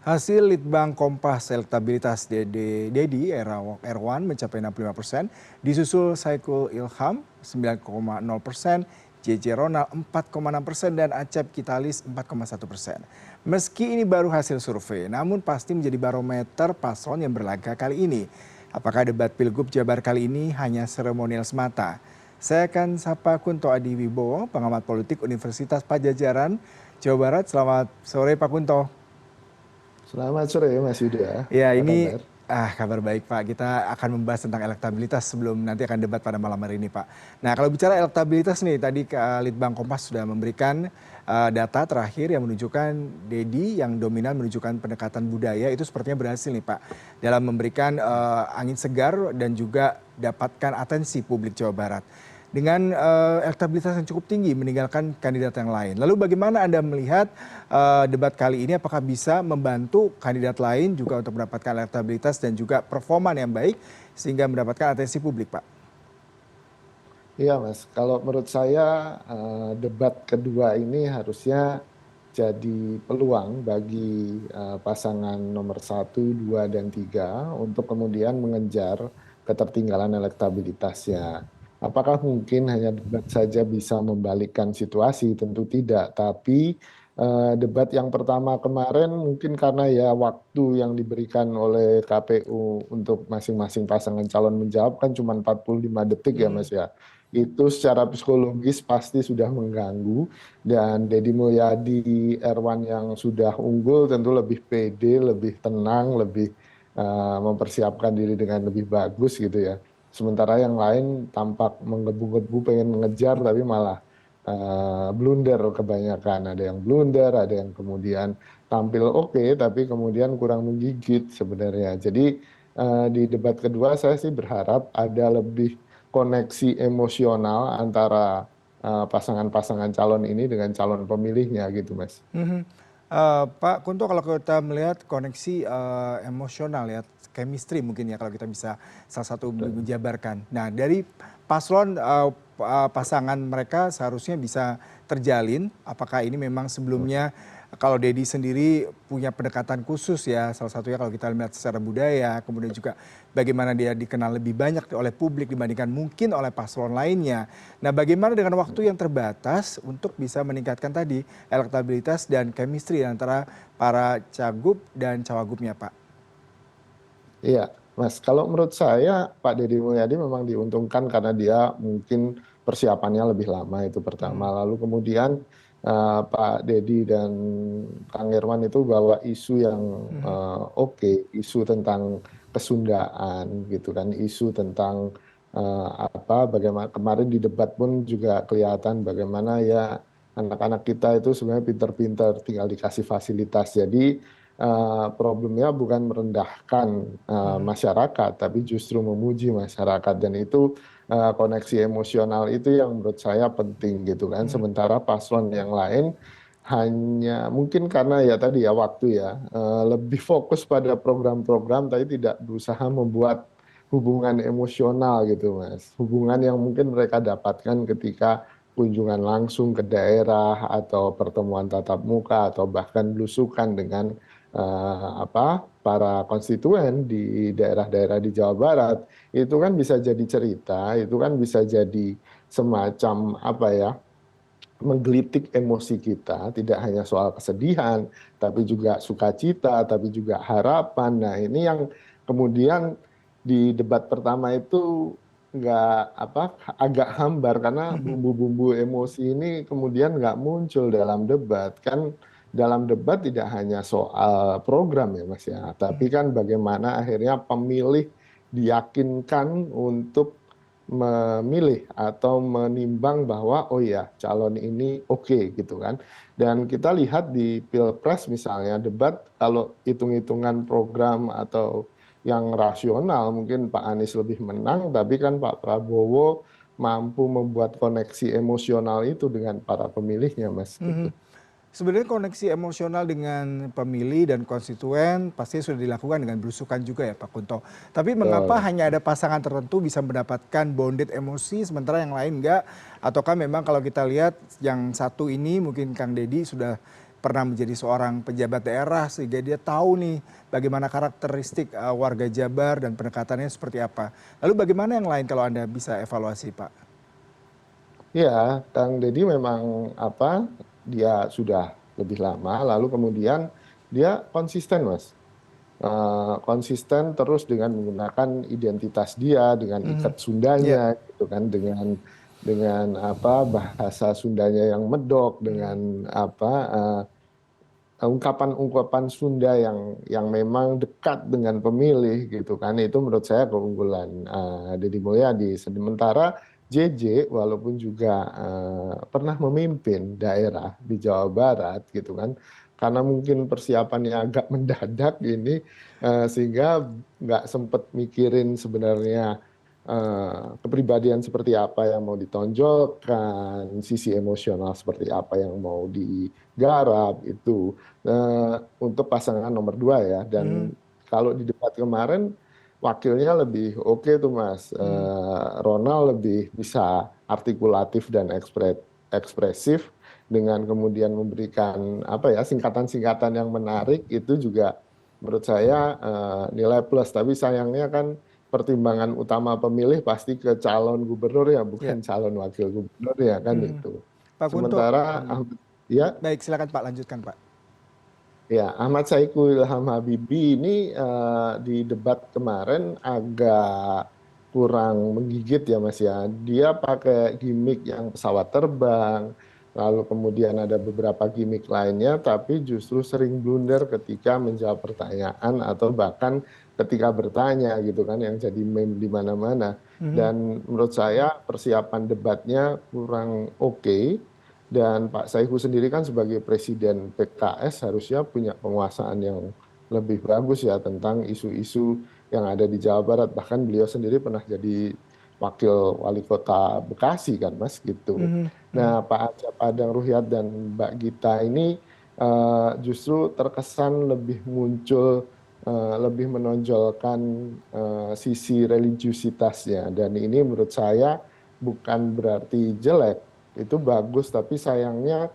Hasil Litbang Kompas elektabilitas Dedi Erwan mencapai 65%, disusul Saiful Ilham 9,0%, JJ Ronald 4,6% dan Acep Kitalis 4,1%. Meski ini baru hasil survei, namun pasti menjadi barometer paslon yang berlaga kali ini. Apakah debat Pilgub Jabar kali ini hanya seremonial semata? Saya akan sapa Kunto Adi Wibowo, pengamat politik Universitas Padjadjaran, Jawa Barat. Selamat sore Pak Kunto. Selamat sore Mas Yuda, Ya apa ini kabar? kabar baik Pak. Kita akan membahas tentang elektabilitas sebelum nanti akan debat pada malam hari ini Pak. Nah kalau bicara elektabilitas nih, tadi Litbang Kompas sudah memberikan data terakhir yang menunjukkan Dedi yang dominan menunjukkan pendekatan budaya itu sepertinya berhasil nih Pak. Dalam memberikan angin segar dan juga dapatkan atensi publik Jawa Barat. Dengan elektabilitas yang cukup tinggi meninggalkan kandidat yang lain. Lalu bagaimana Anda melihat debat kali ini apakah bisa membantu kandidat lain juga untuk mendapatkan elektabilitas dan juga performa yang baik sehingga mendapatkan atensi publik, Pak? Iya Mas, kalau menurut saya debat kedua ini harusnya jadi peluang bagi pasangan nomor 1, 2, dan 3 untuk kemudian mengejar ketertinggalan elektabilitasnya. Apakah mungkin hanya debat saja bisa membalikkan situasi? Tentu tidak, tapi debat yang pertama kemarin mungkin karena ya waktu yang diberikan oleh KPU untuk masing-masing pasangan calon menjawab kan cuma 45 detik ya Mas ya. Itu secara psikologis pasti sudah mengganggu dan Deddy Mulyadi Erwan yang sudah unggul tentu lebih pede, lebih tenang, lebih mempersiapkan diri dengan lebih bagus gitu ya. Sementara yang lain tampak menggebu-gebu pengen mengejar tapi malah blunder kebanyakan. Ada yang blunder, ada yang kemudian tampil oke tapi kemudian kurang menggigit sebenarnya. Jadi di debat kedua saya sih berharap ada lebih koneksi emosional antara pasangan-pasangan calon ini dengan calon pemilihnya gitu Mas. Mhm. Pak Kunto kalau kita melihat koneksi emosional ya, chemistry mungkin ya kalau kita bisa salah satu menjabarkan. Nah dari paslon pasangan mereka seharusnya bisa terjalin. Apakah ini memang sebelumnya kalau Dedi sendiri punya pendekatan khusus ya, salah satunya kalau kita lihat secara budaya, kemudian juga bagaimana dia dikenal lebih banyak oleh publik dibandingkan mungkin oleh paslon lainnya. Nah bagaimana dengan waktu yang terbatas untuk bisa meningkatkan tadi elektabilitas dan chemistry antara para cagup dan cawagupnya Pak? Iya, Mas. Kalau menurut saya Pak Deddy Mulyadi memang diuntungkan karena dia mungkin persiapannya lebih lama itu pertama. Lalu kemudian Pak Deddy dan Kang Irwan itu bawa isu yang oke, isu tentang kesundaan gitu kan, isu tentang bagaimana kemarin di debat pun juga kelihatan bagaimana ya anak-anak kita itu sebenarnya pinter-pinter tinggal dikasih fasilitas. Jadi problemnya bukan merendahkan masyarakat, tapi justru memuji masyarakat dan itu koneksi emosional itu yang menurut saya penting gitu kan. Sementara paslon yang lain hanya mungkin karena ya tadi ya waktu ya lebih fokus pada program-program, tapi tidak berusaha membuat hubungan emosional gitu Mas. Hubungan yang mungkin mereka dapatkan ketika kunjungan langsung ke daerah atau pertemuan tatap muka atau bahkan belusukan dengan para konstituen di daerah-daerah di Jawa Barat itu kan bisa jadi cerita, itu kan bisa jadi semacam menggelitik emosi kita, tidak hanya soal kesedihan, tapi juga sukacita, tapi juga harapan. Nah ini yang kemudian di debat pertama itu nggak agak hambar karena bumbu-bumbu emosi ini kemudian nggak muncul dalam debat kan. Dalam debat tidak hanya soal program ya Mas ya, tapi kan bagaimana akhirnya pemilih diyakinkan untuk memilih atau menimbang bahwa oh ya calon ini oke gitu kan. Dan kita lihat di Pilpres misalnya debat kalau hitung-hitungan program atau yang rasional mungkin Pak Anies lebih menang, tapi kan Pak Prabowo mampu membuat koneksi emosional itu dengan para pemilihnya Mas gitu. Mhm. Sebenarnya koneksi emosional dengan pemilih dan konstituen pasti sudah dilakukan dengan belusukan juga ya Pak Kunto. Tapi mengapa Betul. hanya ada pasangan tertentu bisa mendapatkan bonded emosi sementara yang lain enggak? Ataukah memang kalau kita lihat yang satu ini mungkin Kang Deddy sudah pernah menjadi seorang pejabat daerah sehingga dia tahu nih bagaimana karakteristik warga Jabar dan pendekatannya seperti apa. Lalu bagaimana yang lain kalau Anda bisa evaluasi, Pak? Ya, Kang Deddy memang apa, dia sudah lebih lama, lalu kemudian dia konsisten, Mas. Konsisten terus dengan menggunakan identitas dia, dengan Mhm. ikat Ya. Sundanya, gitu kan, dengan apa bahasa Sundanya yang medok, Mhm. dengan apa ungkapan-ungkapan Sunda yang memang dekat dengan pemilih gitu kan, itu menurut saya keunggulan Deddy Mulyadi. Sementara JJ walaupun juga pernah memimpin daerah di Jawa Barat gitu kan, karena mungkin persiapannya agak mendadak ini sehingga nggak sempet mikirin sebenarnya kepribadian seperti apa yang mau ditonjolkan, sisi emosional seperti apa yang mau digarap itu untuk pasangan nomor dua ya. Mhm. Dan kalau di debat kemarin wakilnya lebih oke tuh Mas. Mhm. Ronald lebih bisa artikulatif dan ekspresif dengan kemudian memberikan apa ya singkatan-singkatan yang menarik itu juga menurut saya nilai plus. Tapi sayangnya kan pertimbangan utama pemilih pasti ke calon gubernur ya, Ya. bukan calon wakil gubernur ya kan Mhm. itu. Pak Kunto, Sementara ya. baik silakan Pak lanjutkan Pak. Ya, Ahmad Saiku Ilham Habibie ini di debat kemarin agak kurang menggigit ya Mas ya. Dia pakai gimmick yang pesawat terbang, lalu kemudian ada beberapa gimmick lainnya, tapi justru sering blunder ketika menjawab pertanyaan atau bahkan ketika bertanya gitu kan, yang jadi meme di mana-mana. Mhm. Dan menurut saya persiapan debatnya kurang oke. Dan Pak Saihu sendiri kan sebagai presiden PKS harusnya punya penguasaan yang lebih bagus ya tentang isu-isu yang ada di Jawa Barat. Bahkan beliau sendiri pernah jadi wakil wali kota Bekasi kan Mas gitu. Mhm. Mhm. Nah Pak Acep Padang Ruhyat dan Mbak Gita ini justru terkesan lebih muncul, lebih menonjolkan sisi religiusitasnya. Dan ini menurut saya bukan berarti jelek, itu bagus, tapi sayangnya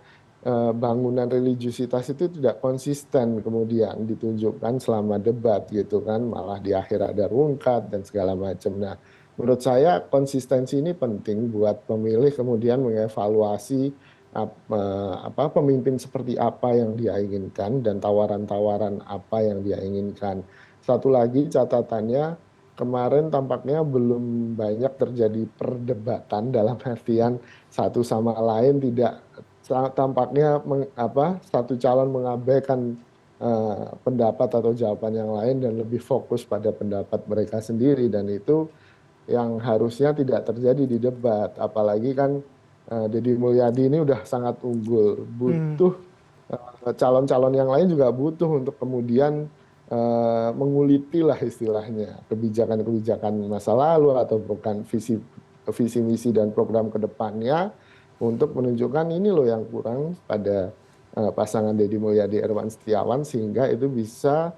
bangunan religiusitas itu tidak konsisten kemudian ditunjukkan selama debat gitu kan, malah di akhir ada rungkat dan segala macam. Nah, menurut saya konsistensi ini penting buat pemilih kemudian mengevaluasi apa pemimpin seperti apa yang dia inginkan dan tawaran-tawaran apa yang dia inginkan. Satu lagi catatannya, kemarin tampaknya belum banyak terjadi perdebatan dalam artian satu sama lain tidak tampaknya satu calon mengabaikan pendapat atau jawaban yang lain dan lebih fokus pada pendapat mereka sendiri, dan itu yang harusnya tidak terjadi di debat. Apalagi kan Deddy Mulyadi ini udah sangat unggul, Mhm. butuh calon-calon yang lain juga butuh untuk kemudian menguliti lah istilahnya kebijakan-kebijakan masa lalu atau bukan visi visi misi dan program ke depannya untuk menunjukkan ini loh yang kurang pada pasangan Deddy Mulyadi Irwan Setiawan sehingga itu bisa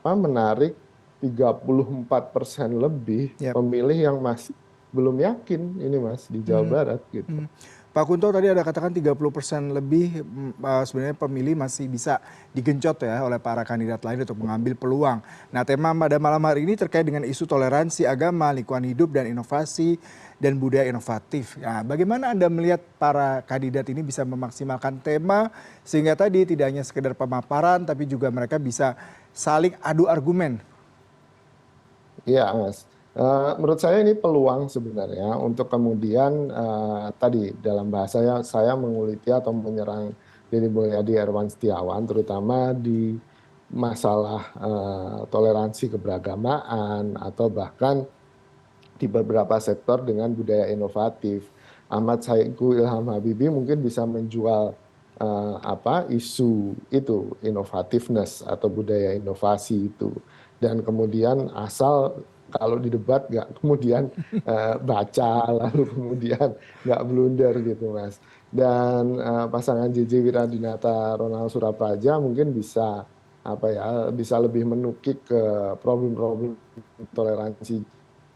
menarik 34% lebih Yap. pemilih yang masih belum yakin ini Mas di Jawa Mhm. Barat gitu. Mhm. Pak Kunto tadi ada katakan 30% lebih sebenarnya pemilih masih bisa digenjot ya oleh para kandidat lain untuk mengambil peluang. Nah, tema pada malam hari ini terkait dengan isu toleransi agama, lingkungan hidup dan inovasi dan budaya inovatif. Nah, bagaimana Anda melihat para kandidat ini bisa memaksimalkan tema sehingga tadi tidak hanya sekedar pemaparan tapi juga mereka bisa saling adu argumen. Iya, Mas. Menurut saya ini peluang sebenarnya untuk kemudian tadi dalam bahasanya saya menguliti atau menyerang Deddy Mulyadi Irwan Setiawan terutama di masalah toleransi keberagamaan atau bahkan di beberapa sektor dengan budaya inovatif. Ahmad Saiku Ilham Habibie mungkin bisa menjual isu itu, innovativeness atau budaya inovasi itu. Dan kemudian asal kalau di debat nggak kemudian baca lalu kemudian nggak blunder gitu Mas. Dan pasangan JJ Wiradinata Ronald Surapraja mungkin bisa bisa lebih menukik ke problem-problem toleransi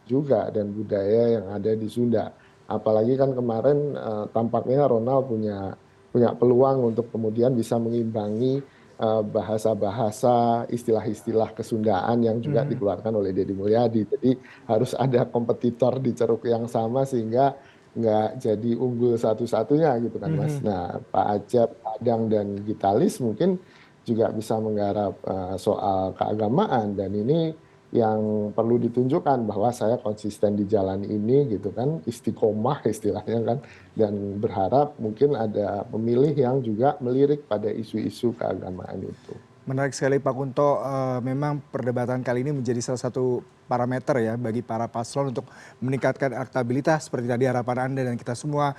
juga dan budaya yang ada di Sunda. Apalagi kan kemarin tampaknya Ronald punya punya peluang untuk kemudian bisa mengimbangi bahasa-bahasa, istilah-istilah Kesundaan yang juga Mhm. dikeluarkan oleh Deddy Mulyadi. Jadi harus ada kompetitor di ceruk yang sama sehingga nggak jadi unggul satu-satunya gitu kan Mas. Mhm. Nah Pak Acep, Adang dan Gitalis mungkin juga bisa menggarap soal keagamaan dan ini yang perlu ditunjukkan bahwa saya konsisten di jalan ini gitu kan, istiqomah istilahnya kan, dan berharap mungkin ada pemilih yang juga melirik pada isu-isu keagamaan itu. Menarik sekali Pak Kunto, memang perdebatan kali ini menjadi salah satu parameter ya bagi para paslon untuk meningkatkan elektabilitas seperti tadi harapan Anda dan kita semua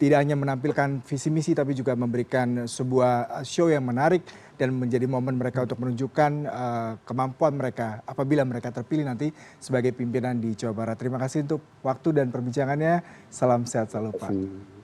tidak hanya menampilkan visi misi tapi juga memberikan sebuah show yang menarik dan menjadi momen mereka untuk menunjukkan kemampuan mereka apabila mereka terpilih nanti sebagai pimpinan di Jawa Barat. Terima kasih untuk waktu dan perbincangannya. Salam sehat Terima selalu kasih. Pak.